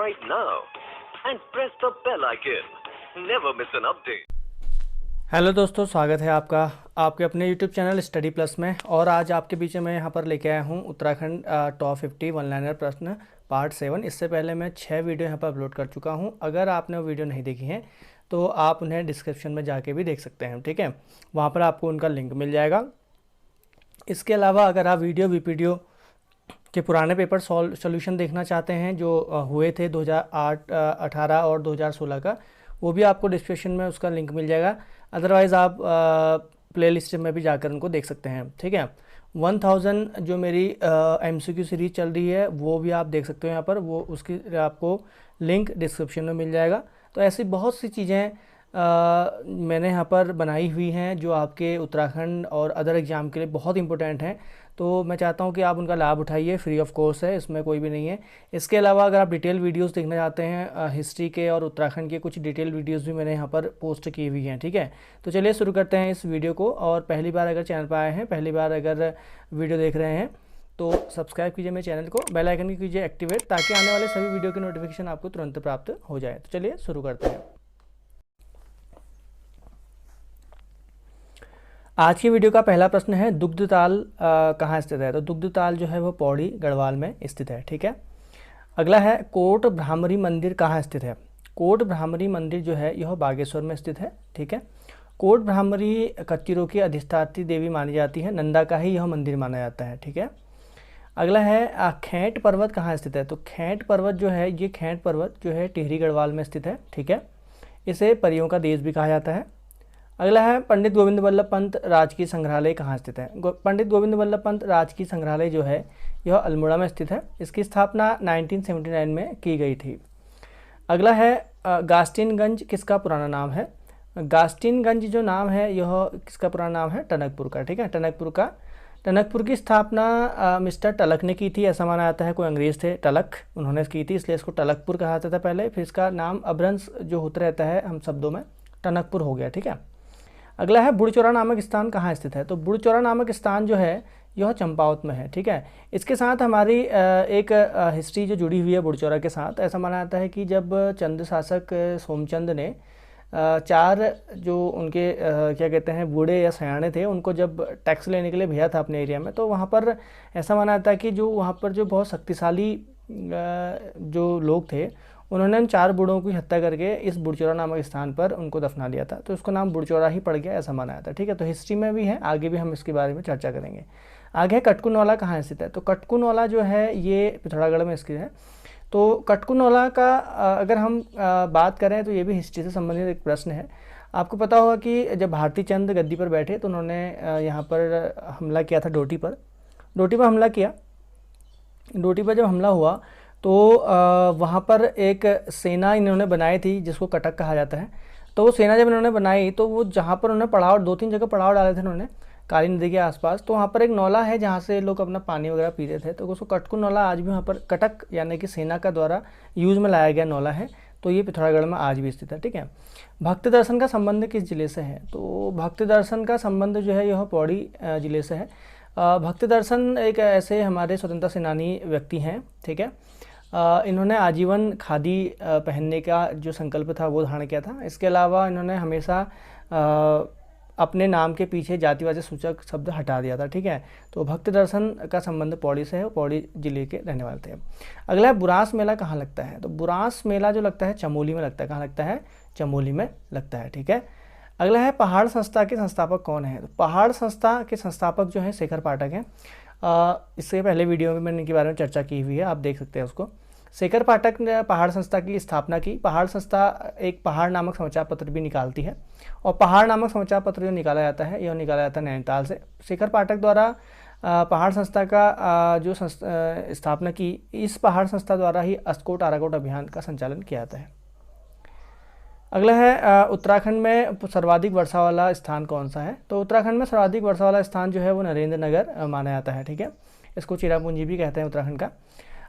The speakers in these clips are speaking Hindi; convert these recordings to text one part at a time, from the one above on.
right now and press the bell icon. Never miss an update. Hello दोस्तों, स्वागत है आपका आपके अपने यूट्यूब चैनल स्टडी प्लस में। और आज आपके बीच में मैं यहाँ पर लेके आया हूँ उत्तराखंड टॉप 50 वन लाइनर प्रश्न पार्ट 7। इससे पहले मैं 6 वीडियो यहाँ पर अपलोड कर चुका हूँ। अगर आपने वो वीडियो नहीं देखी हैं तो आप उन्हें डिस्क्रिप्शन में जाके भी देख सकते हैं, ठीक है। वहाँ पर आपको उनका लिंक मिल जाएगा। इसके अलावा अगर आप वीडियो के पुराने पेपर सॉल्यूशन देखना चाहते हैं जो हुए थे 2008, 18 और 2016 का, वो भी आपको डिस्क्रिप्शन में उसका लिंक मिल जाएगा। अदरवाइज़ आप प्लेलिस्ट में भी जाकर उनको देख सकते हैं, ठीक है। 1000 जो मेरी MCQ सीरीज़ चल रही है वो भी आप देख सकते हो यहाँ पर, वो उसकी आपको लिंक डिस्क्रिप्शन में मिल जाएगा। तो ऐसी बहुत सी चीज़ें मैंने यहाँ पर बनाई हुई हैं जो आपके उत्तराखंड और अदर एग्ज़ाम के लिए बहुत इंपॉर्टेंट हैं। तो मैं चाहता हूँ कि आप उनका लाभ उठाइए, फ्री ऑफ कोर्स है, इसमें कोई भी नहीं है। इसके अलावा अगर आप डिटेल वीडियोस देखना चाहते हैं हिस्ट्री के और उत्तराखंड के, कुछ डिटेल वीडियोस भी मैंने यहाँ पर पोस्ट की हुई हैं, ठीक है। तो चलिए शुरू करते हैं इस वीडियो को। और पहली बार अगर चैनल पर आए हैं, पहली बार अगर वीडियो देख रहे हैं तो सब्सक्राइब कीजिए मेरे चैनल को, बेल आइकन की कीजिए एक्टिवेट, ताकि आने वाले सभी वीडियो की नोटिफिकेशन आपको तुरंत प्राप्त हो जाए। तो चलिए शुरू करते हैं। आज की वीडियो का पहला प्रश्न है, दुग्धताल कहाँ स्थित है। तो दुग्धताल जो है वो पौड़ी गढ़वाल में स्थित है, ठीक है। अगला है, कोट भ्रामरी मंदिर कहाँ स्थित है। कोट भ्रामरी मंदिर जो है यह बागेश्वर में स्थित है, ठीक है। कोट भ्रामरी कच्चीरों की अधिष्ठात्री देवी मानी जाती है, नंदा का ही यह मंदिर माना जाता है, ठीक है। अगला है, खेंट पर्वत कहाँ स्थित है। तो खेंट पर्वत जो है, ये खेंट पर्वत जो है टिहरी गढ़वाल में स्थित है, ठीक है। इसे परियों का देश भी कहा जाता है। अगला है, पंडित गोविंद वल्लभ पंत राजकीय संग्रहालय कहाँ स्थित है। पंडित गोविंद वल्लभ पंत राजकीय संग्रहालय जो है यह अल्मोड़ा में स्थित है। इसकी स्थापना 1979 में की गई थी। अगला है, गास्टिनगंज किसका पुराना नाम है। गास्टिनगंज जो नाम है यह किसका पुराना नाम है, टनकपुर का, ठीक है। टनकपुर की स्थापना मिस्टर टलक ने की थी, ऐसा माना जाता है। कोई अंग्रेज थे टलक, उन्होंने की थी, इसलिए इसको टलकपुर कहा जाता था पहले। फिर इसका नाम अभ्रंश जो होता रहता है हम शब्दों में, टनकपुर हो गया, ठीक है। अगला है, बुढ़चौरा नामक स्थान कहाँ स्थित है। तो बुढ़चौरा नामक स्थान जो है यह चंपावत में है, ठीक है। इसके साथ हमारी एक हिस्ट्री जो जुड़ी हुई है बुढ़चौरा के साथ। ऐसा माना जाता है कि जब चंद शासक सोमचंद ने 4 जो उनके क्या कहते हैं बूढ़े या सयाने थे, उनको जब टैक्स लेने के लिए भेजा था अपने एरिया में, तो वहाँ पर ऐसा माना जाता है कि जो वहाँ पर जो बहुत शक्तिशाली जो लोग थे, उन्होंने उन 4 बूढ़ों की हत्या करके इस बुढ़चौरा नामक स्थान पर उनको दफना दिया था। तो उसका नाम बुढ़चौरा ही पड़ गया, ऐसा माना जाता है, ठीक है। तो हिस्ट्री में भी है, आगे भी हम इसके बारे में चर्चा करेंगे। आगे कटकुनवाला कहाँ स्थित है। तो कटकुनवाला जो है ये पिथौरागढ़ में स्थित है। तो कटकुनवाला का अगर हम बात करें तो ये भी हिस्ट्री से संबंधित एक प्रश्न है। आपको पता होगा कि जब भारती चंद गद्दी पर बैठे तो उन्होंने यहाँ पर हमला किया था, डोटी पर हमला किया। डोटी पर जब हमला हुआ तो वहाँ पर एक सेना इन्होंने बनाई थी जिसको कटक कहा जाता है। तो वो सेना जब इन्होंने बनाई तो वो जहाँ पर उन्होंने पड़ाव 2-3 जगह पड़ाव डाले थे उन्होंने, काली नदी के आसपास। तो वहाँ पर एक नौला है जहाँ से लोग अपना पानी वगैरह पीते थे, तो उसको कटकु नौला आज भी वहाँ पर, कटक यानी कि सेना का द्वारा यूज़ में लाया गया नौला है। तो ये पिथौरागढ़ में आज भी स्थित है, ठीक है। भक्त दर्शन का संबंध किस जिले से है। तो भक्त दर्शन का संबंध जो है यह पौड़ी जिले से है। भक्त दर्शन एक ऐसे हमारे स्वतंत्रता सेनानी व्यक्ति हैं, ठीक है। इन्होंने आजीवन खादी पहनने का जो संकल्प था वो धारण किया था। इसके अलावा इन्होंने हमेशा अपने नाम के पीछे जातिवादी सूचक शब्द हटा दिया था, ठीक है। तो भक्त दर्शन का संबंध पौड़ी से है, पौड़ी जिले के रहने वाले थे। अगला है, बुरांस मेला कहाँ लगता है। तो बुरांस मेला जो लगता है चमोली में लगता है। कहाँ लगता है, चमोली में लगता है, ठीक है। अगला है, पहाड़ संस्था के संस्थापक कौन है। तो पहाड़ संस्था के संस्थापक जो है शेखर पाठक हैं। इससे पहले वीडियो में मैंने इनके बारे में चर्चा की हुई है, आप देख सकते हैं उसको। शेखर पाठक ने पहाड़ संस्था की स्थापना की। पहाड़ संस्था एक पहाड़ नामक समाचार पत्र भी निकालती है, और पहाड़ नामक समाचार पत्र जो निकाला जाता है यह निकाला जाता है नैनीताल से। शेखर पाठक द्वारा पहाड़ संस्था का जो स्थापना की, इस पहाड़ संस्था द्वारा ही अस्कोट आराकोट अभियान का संचालन किया जाता है। अगला है, उत्तराखंड में सर्वाधिक वर्षा वाला स्थान कौन सा है। तो उत्तराखंड में सर्वाधिक वर्षा वाला स्थान जो है वो नरेंद्र नगर माना जाता है, ठीक है। इसको चिरापुंजी भी कहते हैं उत्तराखंड का।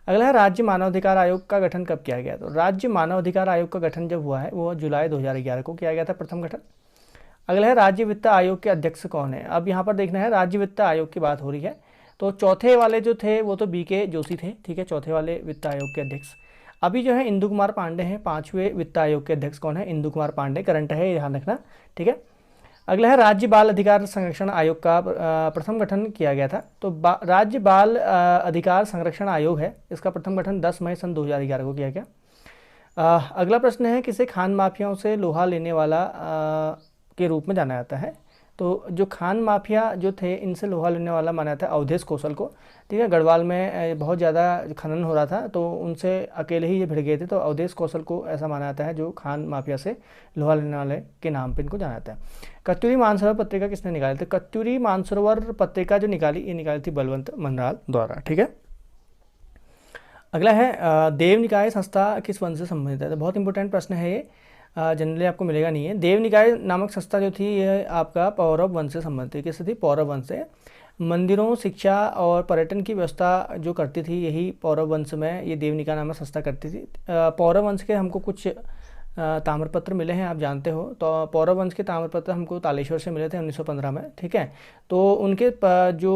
अगला है, राज्य मानवाधिकार आयोग का गठन कब किया गया। तो राज्य मानवाधिकार आयोग का गठन जब हुआ है वो जुलाई 2011 को किया गया था, प्रथम गठन। अगला है, राज्य वित्त आयोग के अध्यक्ष कौन है। अब यहाँ पर देखना है, राज्य वित्त आयोग की बात हो रही है। तो चौथे वाले जो थे वो तो BK जोशी थे, ठीक है, चौथे वाले वित्त आयोग के अध्यक्ष। अभी जो है इंदु कुमार पांडे हैं 5वें वित्त आयोग के अध्यक्ष। कौन है? इंदु कुमार पांडे। करंट है, ध्यान रखना, ठीक है। अगला है राज्य बाल अधिकार संरक्षण आयोग का प्रथम गठन किया गया था। तो राज्य बाल अधिकार संरक्षण आयोग है, इसका प्रथम गठन 10 मई सन 2011 को किया गया। अगला प्रश्न है किसे खान माफियाओं से लोहा लेने वाला के रूप में जाना जाता है? तो जो खान माफिया जो थे इनसे लोहा लेने वाला माना जाता है अवधेश कौशल को, ठीक है। गढ़वाल में बहुत ज़्यादा खनन हो रहा था तो उनसे अकेले ही ये भिड़ गए थे, तो अवधेश कौशल को ऐसा माना जाता है जो खान माफिया से लोहा लेने वाले के नाम पे इनको जाना जाता है। कत्यूरी मानसरोवर पत्रिका किसने निकाली थी? कत्यूरी मानसरोवर पत्रिका जो ये निकाली थी बलवंत मनराल द्वारा, ठीक है। अगला है देव निकाय संस्था किस वंश से संबंधित है? तो बहुत इंपॉर्टेंट प्रश्न है ये, जनरली आपको मिलेगा नहीं है। देव निकाय नामक संस्था जो थी यह आपका पौरव वंश से संबंधित थी। किससे थी? पौरव वंश से। मंदिरों, शिक्षा और पर्यटन की व्यवस्था जो करती थी यही पौरव वंश में ये देव निकाय नामक संस्था करती थी। पौरव वंश के हमको कुछ ताम्रपत्र मिले हैं, आप जानते हो। तो पौरव वंश के ताम्रपत्र हमको तालेश्वर से मिले थे 1915 में, ठीक है। तो उनके जो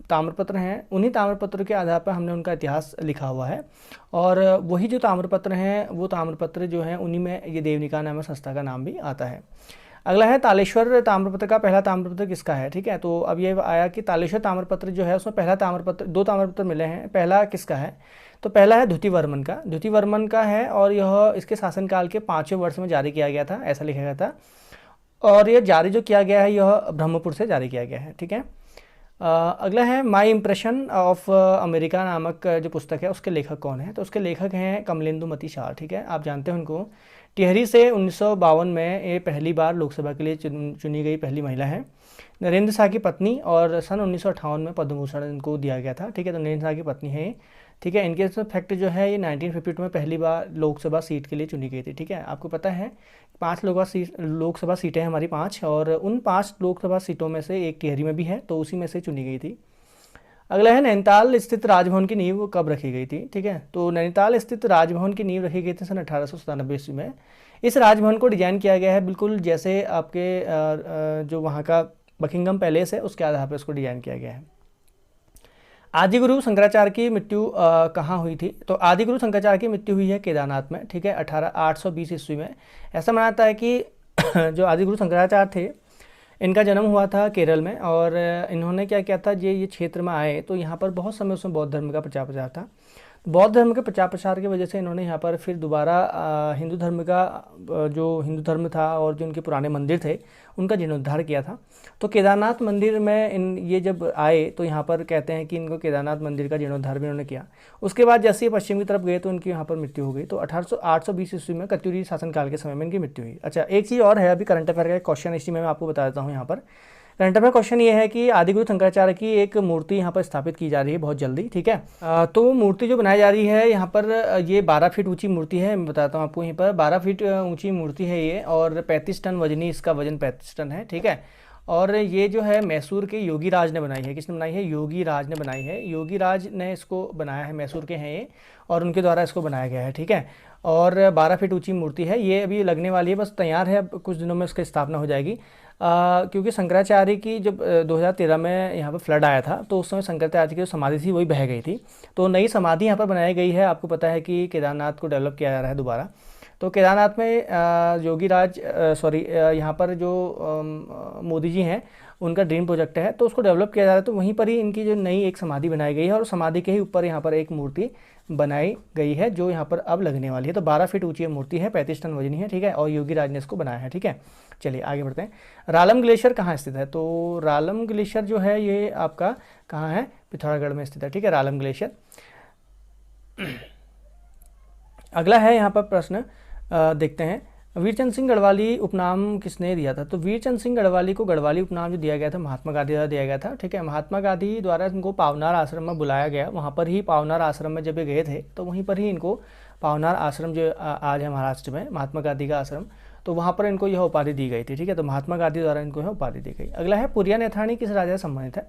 ताम्रपत्र हैं उन्हीं ताम्रपत्रों के आधार पर हमने उनका इतिहास लिखा हुआ है, और वही जो ताम्रपत्र हैं वो ताम्रपत्र जो हैं उन्हीं में ये देव निकाय नामक संस्था का नाम भी आता है। अगला है तालेश्वर ताम्रपत्र का पहला ताम्रपत्र किसका है? ठीक है, तो अब ये आया कि तालेश्वर ताम्रपत्र जो है उसमें पहला ताम्रपत्र, 2 ताम्रपत्र मिले हैं, पहला किसका है? तो पहला है द्युतिवर्मन का, द्युतिवर्मन का है, और यह इसके शासनकाल के 5वें वर्ष में जारी किया गया था, ऐसा लिखा गया था। और यह जारी जो किया गया है यह ब्रह्मपुर से जारी किया गया है, ठीक है। अगला है माई इम्प्रेशन ऑफ अमेरिका नामक जो पुस्तक है उसके लेखक कौन है? तो उसके लेखक हैं कमलेंदुमती शाह, ठीक है, आप जानते हैं उनको। टिहरी से 1952 में ये पहली बार लोकसभा के लिए चुनी गई पहली महिला है। नरेंद्र शाह की पत्नी, और सन 1958 में पद्म भूषण इनको दिया गया था, ठीक है। तो नरेंद्र शाह की पत्नी है, ठीक है। इनके फैक्ट जो है ये 1952 में पहली बार लोकसभा सीट के लिए चुनी गई थी, ठीक है। आपको पता है 5 लोकसभा सीटें हैं हमारी 5, और उन 5 लोकसभा सीटों में से एक टिहरी में भी है, तो उसी में से चुनी गई थी। अगला है नैनीताल स्थित राजभवन की नींव कब रखी गई थी? ठीक है, तो नैनीताल स्थित राजभवन की नींव रखी गई थी सन 1897 ईस्वी में। इस राजभवन को डिजाइन किया गया है बिल्कुल जैसे आपके जो वहाँ का बकिंगम पैलेस है उसके आधार पर इसको डिजाइन किया गया है। आदिगुरु शंकराचार्य की मृत्यु कहाँ हुई थी? तो आदिगुरु शंकराचार्य की मृत्यु हुई है केदारनाथ में, ठीक है, 820 ईस्वी में। ऐसा माना जाता है कि जो आदिगुरु शंकराचार्य थे इनका जन्म हुआ था केरल में, और इन्होंने क्या किया था, ये क्षेत्र में आए तो यहाँ पर बहुत समय उसमें बौद्ध धर्म का प्रचार प्रसार था। बौद्ध धर्म के प्रचार प्रसार की वजह से इन्होंने यहाँ पर फिर दोबारा हिंदू धर्म का जो हिंदू धर्म था और जो उनके पुराने मंदिर थे उनका जीर्णोद्धार किया था। तो केदारनाथ मंदिर में ये जब आए तो यहाँ पर कहते हैं कि इनको केदारनाथ मंदिर का जीर्णोद्धार भी उन्होंने किया। उसके बाद जैसे ही पश्चिम की तरफ गए तो उनकी यहाँ पर मृत्यु हो गई। तो 820 ईस्वी में कत्यूरी शासनकाल के समय में इनकी मृत्यु हुई। अच्छा, एक चीज़ और है, अभी करंट अफेयर का क्वेश्चन इसी में मैं आपको बता देता हूँ। यहाँ पर करंट अफेयर क्वेश्चन ये है कि आदिगुरु शंकराचार्य की एक मूर्ति यहाँ पर स्थापित की जा रही है बहुत जल्दी, ठीक है। तो वो मूर्ति जो बनाई जा रही है यहाँ पर ये 12 फीट ऊंची मूर्ति है। मैं बताता हूँ आपको, यहीं पर 12 फीट ऊंची मूर्ति है ये, और 35 टन वजनी, इसका वजन 35 टन है, ठीक है। और ये जो है मैसूर के योगी राज ने बनाई है। किसने बनाई है? योगी राज ने बनाई है। योगी राज ने इसको बनाया है, मैसूर के हैं ये, और उनके द्वारा इसको बनाया गया है, ठीक है। और 12 फीट ऊंची मूर्ति है ये, अभी लगने वाली है, बस तैयार है, कुछ दिनों में इसकी स्थापना हो जाएगी। क्योंकि शंकराचार्य की जब 2013 में यहाँ पर फ्लड आया था तो उस समय शंकराचार्य की जो समाधि थी वही बह गई थी, तो नई समाधि यहाँ पर बनाई गई है। आपको पता है कि केदारनाथ को डेवलप किया जा रहा है दोबारा। तो केदारनाथ में योगी राज यहाँ पर जो मोदी जी हैं उनका ड्रीम प्रोजेक्ट है, तो उसको डेवलप किया जा रहा है। तो वहीं पर ही इनकी जो नई एक समाधि बनाई गई है, और समाधि के ही ऊपर यहाँ पर एक मूर्ति बनाई गई है जो यहाँ पर अब लगने वाली है। तो 12 फीट ऊंची मूर्ति है, 35 टन वजनी है, ठीक है, और योगी राज ने इसको बनाया है, ठीक है। चलिए आगे बढ़ते हैं। रालम ग्लेशियर कहाँ स्थित है? तो रालम ग्लेशियर जो है ये आपका कहाँ है? पिथौरागढ़ में स्थित है, ठीक है, रालम ग्लेशियर। अगला है यहाँ पर प्रश्न, देखते हैं। वीरचंद सिंह गढ़वाली उपनाम किसने दिया था? तो वीरचंद सिंह गढ़वाली को गढ़वाली उपनाम जो दिया गया था महात्मा गांधी द्वारा दिया गया था, ठीक है। महात्मा गांधी द्वारा इनको पावनार आश्रम में बुलाया गया, वहाँ पर ही पावनार आश्रम में जब ये गए थे तो वहीं पर ही इनको पावनार आश्रम जो आज है महाराष्ट्र में, महात्मा गांधी का आश्रम, तो वहाँ पर इनको यह उपाधि दी गई थी, ठीक है। तो महात्मा गांधी द्वारा इनको यह उपाधि दी गई। अगला है पुरिया नैथानी किस राजा से संबंधित है?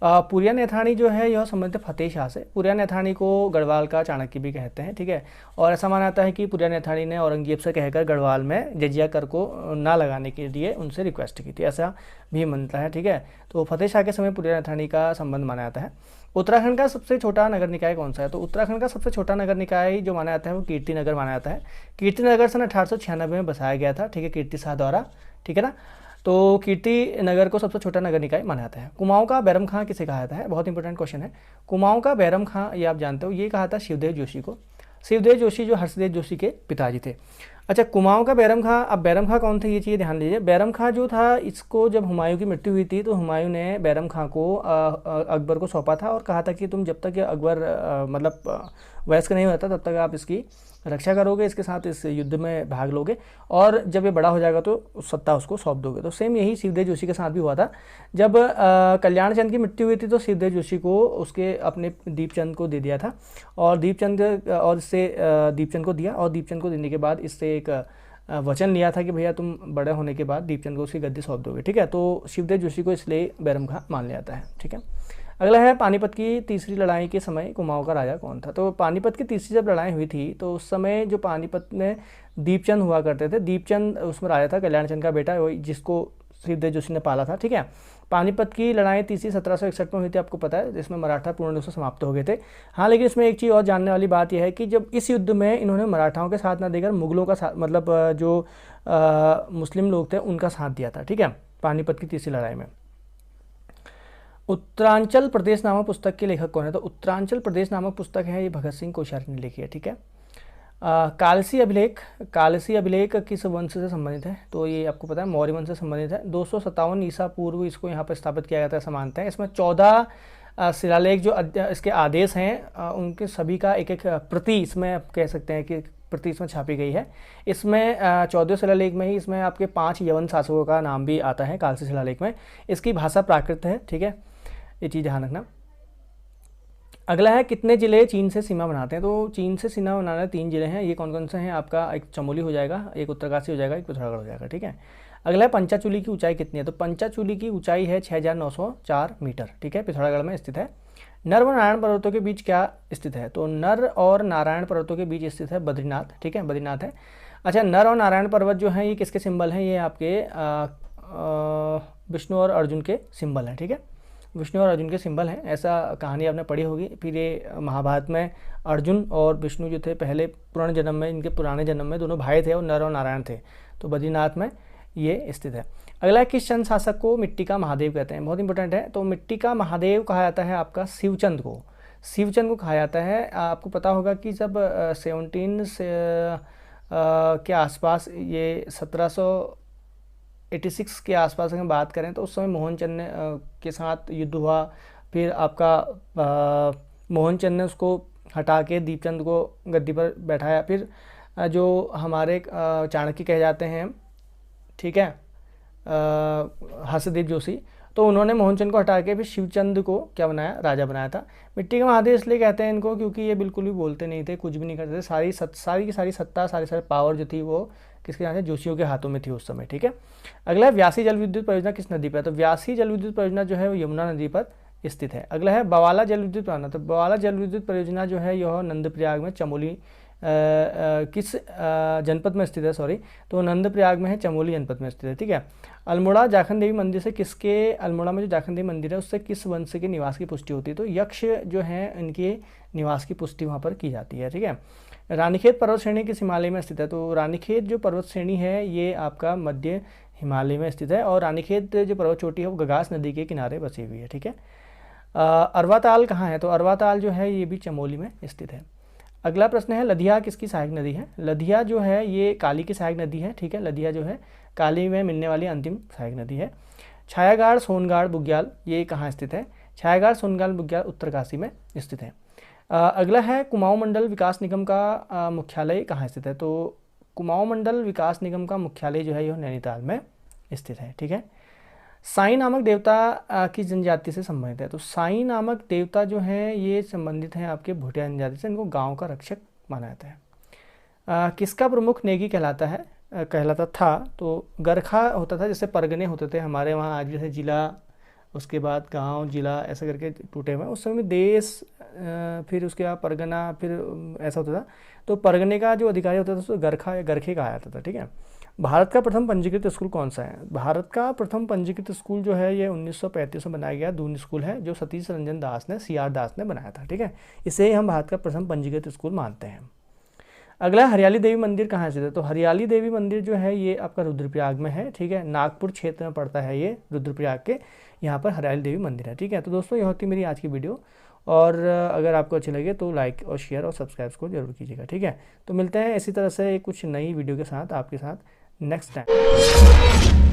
पुरिया नैथानी जो है यह संबंधित है फतेह शाह से। पुरिया नैथानी को गढ़वाल का चाणक्य भी कहते हैं, ठीक है। और ऐसा माना जाता है कि पुरिया नैथानी ने औरंगजेब से कहकर गढ़वाल में जजिया कर को ना लगाने के लिए उनसे रिक्वेस्ट की थी, ऐसा भी मानता है, ठीक है। तो फतेह शाह के समय पुरिया नैथानी का संबंध माना जाता है। उत्तराखंड का सबसे छोटा नगर निकाय कौन सा है? तो उत्तराखंड का सबसे छोटा नगर निकाय जो माना जाता है वो कीर्ति नगर माना जाता है। कीर्ति नगर सन 1896 में बसाया गया था, ठीक है, कीर्ति शाह द्वारा, ठीक है ना। तो कीर्ति नगर को सबसे छोटा नगर निकाय माना जाता है। कुमाऊं का बैरम खां किसे कहा जाता है? बहुत इंपॉर्टेंट क्वेश्चन है। कुमाऊं का बैरम खां, ये आप जानते हो, ये कहा था शिवदेव जोशी को। शिवदेव जोशी जो हर्षदेव जोशी के पिताजी थे। अच्छा, कुमाऊं का बैरम खां, अब बैरम खां कौन थे ये चीज़ ध्यान लीजिए। बैरम खां जो था, इसको जब हुमायूं की मृत्यु हुई थी तो हुमायूं ने बैरम खां को अकबर को सौंपा था और कहा था कि तुम जब तक ये अकबर मतलब वयस्क नहीं होता तब तक आप इसकी रक्षा करोगे, इसके साथ इस युद्ध में भाग लोगे, और जब ये बड़ा हो जाएगा तो सत्ता उसको सौंप दोगे। तो सेम यही शिवदेव जोशी के साथ भी हुआ था। जब कल्याण चंद की मृत्यु हुई थी तो शिवदेव जोशी को उसके अपने दीपचंद को दे दिया था, और दीपचंद और इससे दीपचंद को दिया, और दीपचंद को देने के बाद इससे एक वचन लिया था कि भैया तुम बड़े होने के बाद दीपचंद को उसकी गद्दी सौंप दोगे, ठीक है। तो शिवदेव जोशी को इसलिए बैरम खां मान लिया जाता है, ठीक है। अगला है, पानीपत की तीसरी लड़ाई के समय कुमाऊं का राजा कौन था? तो पानीपत की तीसरी जब लड़ाई हुई थी तो उस समय जो पानीपत में दीपचंद हुआ करते थे, दीपचंद उसमें राजा था, कल्याण चंद का बेटा, वही जिसको शिवदेव जोशी ने पाला था, ठीक है। पानीपत की लड़ाई तीसरी 1761 में हुई थी, आपको पता है, जिसमें मराठा पूर्ण रूप से समाप्त हो गए थे। हाँ, लेकिन इसमें एक चीज़ और जानने वाली बात यह है कि जब इस युद्ध में इन्होंने मराठाओं के साथ ना देकर मुगलों का साथ, मतलब जो मुस्लिम लोग थे उनका साथ दिया था, ठीक है, पानीपत की तीसरी लड़ाई में। उत्तरांचल प्रदेश नामक पुस्तक के लेखक कौन है? तो उत्तरांचल प्रदेश नामक पुस्तक है, ये भगत सिंह कोश्यारी ने लिखी है, ठीक है। कालसी अभिलेख, कालसी अभिलेख किस वंश से संबंधित है? तो ये आपको पता है मौर्य वंश से संबंधित है। 257 ईसा पूर्व इसको यहाँ पर स्थापित किया गया था, ऐसा मानते हैं। इसमें 14 शिलालेख जो इसके आदेश हैं उनके सभी का एक एक प्रति इसमें आप कह सकते हैं कि प्रति इसमें छापी गई है। इसमें 14 शिलालेख में ही इसमें आपके 5 यवन शासकों का नाम भी आता है कालसी शिलालेख में। इसकी भाषा प्राकृत है, ठीक है, ये चीज़ ध्यान रखना। अगला है, कितने जिले चीन से सीमा बनाते हैं? तो चीन से सीमा बनाने 3 जिले हैं। ये कौन कौन से हैं? आपका एक चमोली हो जाएगा, एक उत्तरकाशी हो जाएगा, एक पिथौरागढ़ हो जाएगा, ठीक है। अगला है, पंचाचूली की ऊंचाई कितनी है? तो पंचाचूली की ऊंचाई है 6904 मीटर, ठीक है, पिथौरागढ़ में स्थित है। नर व नारायण पर्वतों के बीच क्या स्थित है? तो नर और नारायण पर्वतों के बीच स्थित है बद्रीनाथ, ठीक है, बद्रीनाथ है। अच्छा, नर और नारायण पर्वत जो है ये किसके सिंबल हैं? ये आपके विष्णु और अर्जुन के सिंबल हैं, ठीक है, विष्णु और अर्जुन के सिंबल हैं। ऐसा कहानी आपने पढ़ी होगी। फिर ये महाभारत में अर्जुन और विष्णु जो थे पहले पुराने जन्म में, इनके पुराने जन्म में दोनों भाई थे और नर और नारायण थे। तो बद्रीनाथ में ये स्थित है। अगला, किस चंद शासक को मिट्टी का महादेव कहते हैं? बहुत इंपॉर्टेंट है। तो मिट्टी का महादेव कहा जाता है आपका शिवचंद को, शिवचंद को कहा जाता है। आपको पता होगा कि जब 17 से के आसपास, ये 1786 के आसपास अगर बात करें तो उस समय मोहनचंद ने के साथ युद्ध हुआ। फिर आपका मोहनचंद ने उसको हटा के दीपचंद को गद्दी पर बैठाया। फिर जो हमारे चाणक्य कहे जाते हैं, ठीक है, हर्षदेव जोशी, तो उन्होंने मोहनचंद को हटा के फिर शिवचंद को क्या बनाया? राजा बनाया था। मिट्टी का महादेव इसलिए कहते हैं इनको क्योंकि ये बिल्कुल भी बोलते नहीं थे, कुछ भी नहीं करते थे। सारी की सारी सत्ता, सारी पावर जो थी वो किसके हाथ में? जोशियों के हाथों में थी उस समय, ठीक है। अगला है, व्यासी जल विद्युत परियोजना किस नदी पर है? तो व्यासी जल विद्युत परियोजना जो है वो यमुना नदी पर स्थित है। अगला है, बवाला जल विद्युत परियोजना। तो बवाला जल विद्युत परियोजना जो है यह नंदप्रयाग में चमोली किस जनपद में स्थित है? सॉरी, तो नंदप्रयाग में है, चमोली जनपद में स्थित है, ठीक है। अल्मोड़ा जाखन देवी मंदिर से किसके, अल्मोड़ा में जो जाखन देवी मंदिर है उससे किस वंश के निवास की पुष्टि होती है? तो यक्ष जो है इनके निवास की पुष्टि वहाँ पर की जाती है, ठीक है। रानीखेत पर्वत श्रेणी किस हिमालय में स्थित है? तो रानीखेत जो पर्वत श्रेणी है ये आपका मध्य हिमालय में स्थित है, और रानीखेत जो पर्वत चोटी है वो गगास नदी के किनारे बसी हुई है, ठीक है। अरवाताल कहाँ है? तो अरवाताल जो है ये भी चमोली में स्थित है। अगला प्रश्न है, लधिया किसकी सहायक नदी है? लधिया जो है ये काली की सहायक नदी है, ठीक है। लधिया जो है काली में मिलने वाली अंतिम सहायक नदी है। छायागाड़, सोनगाड़, बुग्याल ये कहाँ स्थित है? छायागाड़, सोनगाड़, बुग्याल उत्तरकाशी में स्थित है। अगला है, कुमाऊं मंडल विकास निगम का मुख्यालय कहाँ स्थित है? तो कुमाऊं मंडल विकास निगम का मुख्यालय जो है यह नैनीताल में स्थित है, ठीक है। साई नामक देवता किस जनजाति से संबंधित है? तो साई नामक देवता जो है ये संबंधित हैं आपके भूटिया जनजाति से। इनको गांव का रक्षक माना जाता है। किसका प्रमुख नेगी कहलाता था? तो गरखा होता था, जैसे परगने होते थे हमारे वहाँ आज जैसे जिला, उसके बाद गांव, जिला ऐसा करके टूटे हुए। उस समय देश, फिर उसके बाद परगना, फिर ऐसा होता था। तो परगने का जो अधिकारी होता था उसको गरखा या गरखे कहा जाता था, ठीक है। भारत का प्रथम पंजीकृत स्कूल कौन सा है? भारत का प्रथम पंजीकृत स्कूल जो है ये 1935 में बनाया गया दून स्कूल है, जो सतीश रंजन दास ने CR दास ने बनाया था। ठीक है, इसे ही हम भारत का प्रथम पंजीकृत स्कूल मानते हैं। अगला, हरियाली देवी मंदिर कहाँ स्थित है? तो हरियाली देवी मंदिर जो है ये आपका रुद्रप्रयाग में है। ठीक है, नागपुर क्षेत्र में पड़ता है ये, रुद्रप्रयाग के यहाँ पर हरियाली देवी मंदिर है। ठीक है, तो दोस्तों ये होती मेरी आज की वीडियो, और अगर आपको अच्छी लगे तो लाइक और शेयर और सब्सक्राइब को जरूर कीजिएगा। ठीक है, तो मिलते हैं इसी तरह से कुछ नई वीडियो के साथ आपके साथ नेक्स्ट टाइम।